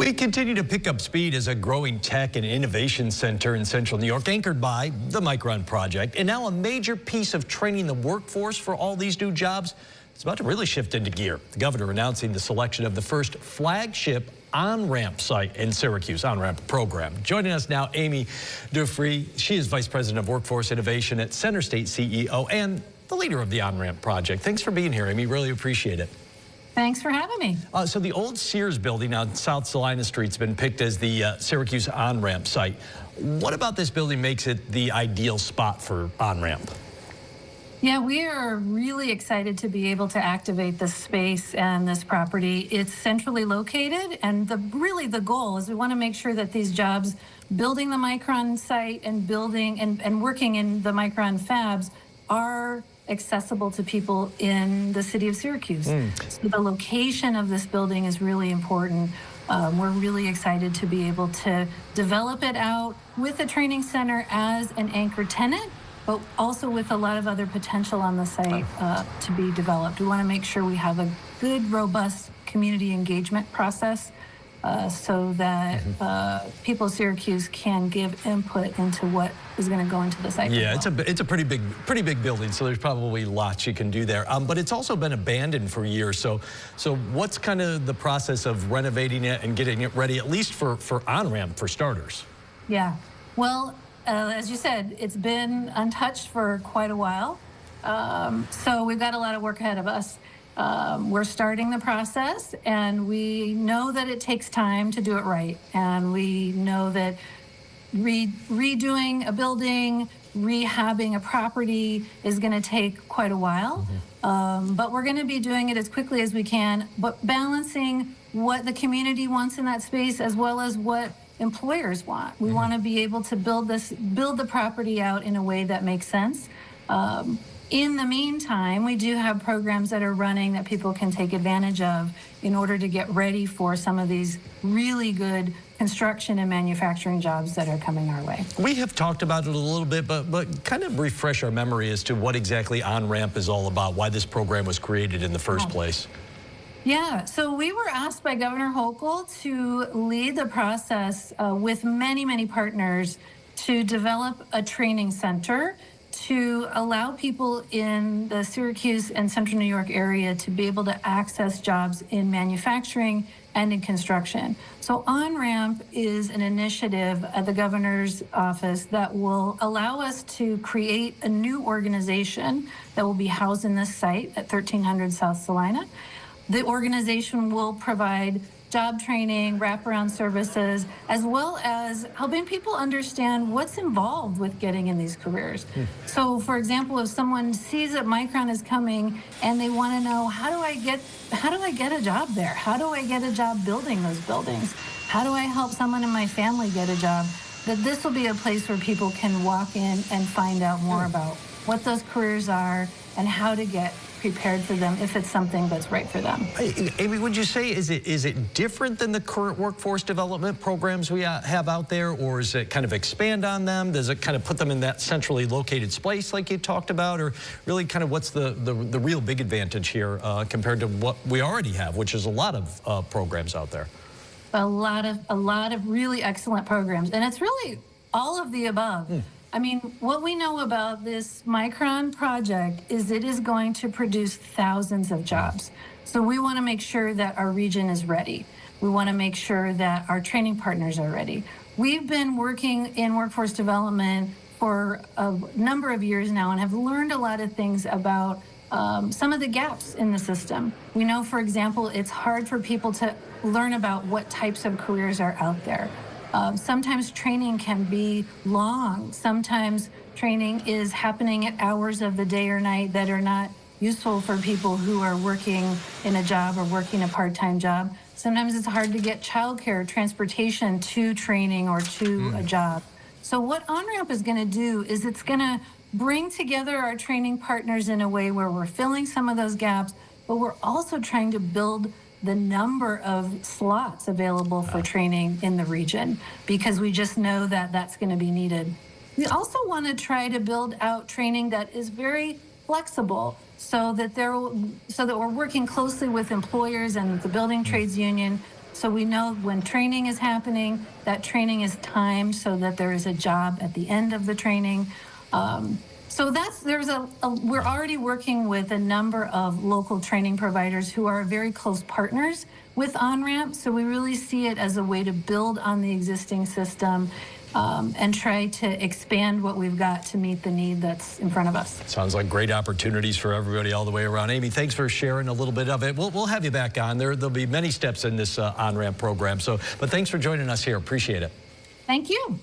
We continue to pick up speed as a growing tech and innovation center in central New York, anchored by the Micron project. And now a major piece of training the workforce for all these new jobs is about to really shift into gear. The governor announcing the selection of the first flagship on-ramp site in Syracuse, on-ramp program. Joining us now, Amy Duffrey. She is Vice President of Workforce Innovation at Center State CEO and the leader of the on-ramp project. Thanks for being here, Amy. Really appreciate it. Thanks for having me. So the old Sears building on South Salina Street's been picked as the Syracuse on-ramp site. What about this building makes it the ideal spot for on-ramp? Yeah, we are really excited to be able to activate this space and this property. It's centrally located, and really the goal is we want to make sure that these jobs, building the Micron site and building and working in the Micron fabs, are accessible to people in the city of Syracuse. So the location of this building is really important. We're really excited to be able to develop it out with the training center as an anchor tenant, but also with a lot of other potential on the site to be developed. We want to make sure we have a good, robust community engagement process so that people of Syracuse can give input into what is going to go into the site. Yeah, it's a pretty big building, so there's probably lots you can do there. But it's also been abandoned for years. So what's kind of the process of renovating it and getting it ready, at least for on-ramp for starters? Yeah, well, as you said, it's been untouched for quite a while. So we've got a lot of work ahead of us. We're starting the process, and we know that it takes time to do it right. And we know that redoing a building, rehabbing a property is going to take quite a while. But we're going to be doing it as quickly as we can, but balancing what the community wants in that space as well as what employers want. We want to be able to build the property out in a way that makes sense. In the meantime, we do have programs that are running that people can take advantage of in order to get ready for some of these really good construction and manufacturing jobs that are coming our way. We have talked about it a little bit, but kind of refresh our memory as to what exactly on-ramp is all about, why this program was created in the first place. Yeah, so we were asked by Governor Hochul to lead the process with many partners to develop a training center to allow people in the Syracuse and Central New York area to be able to access jobs in manufacturing and in construction. So On-Ramp is an initiative at the governor's office that will allow us to create a new organization that will be housed in this site at 1300 South Salina. The organization will provide job training, wraparound services, as well as helping people understand what's involved with getting in these careers. So, for example, if someone sees that Micron is coming and they want to know, how do I get a job there? How do I get a job building those buildings? How do I help someone in my family get a job? That this will be a place where people can walk in and find out more about what those careers are and how to get prepared for them if it's something that's right for them. Hey, Amy, would you say, is it different than the current workforce development programs we have out there, or is it kind of expand on them? Does it kind of put them in that centrally located space like you talked about, or really kind of what's the real big advantage here compared to what we already have, which is a lot of programs out there? A lot of really excellent programs, and it's really all of the above. I mean, what we know about this Micron project is it is going to produce thousands of jobs. So we want to make sure that our region is ready. We want to make sure that our training partners are ready. We've been working in workforce development for a number of years now and have learned a lot of things about some of the gaps in the system. We know, for example, it's hard for people to learn about what types of careers are out there. Sometimes training can be long. Sometimes training is happening at hours of the day or night that are not useful for people who are working in a job or working a part-time job. Sometimes it's hard to get childcare, transportation to training or to a job. So what On-Ramp is going to do is it's going to bring together our training partners in a way where we're filling some of those gaps, but we're also trying to build the number of slots available for training in the region, because we just know that that's going to be needed. We also want to try to build out training that is very flexible, so that we're working closely with employers and the building trades union So we know when training is happening, that training is timed so that there is a job at the end of the training. So we're already working with a number of local training providers who are very close partners with OnRamp. So we really see it as a way to build on the existing system and try to expand what we've got to meet the need that's in front of us. Sounds like great opportunities for everybody all the way around. Amy, thanks for sharing a little bit of it. We'll have you back on. There'll be many steps in this OnRamp program. But thanks for joining us here. Appreciate it. Thank you.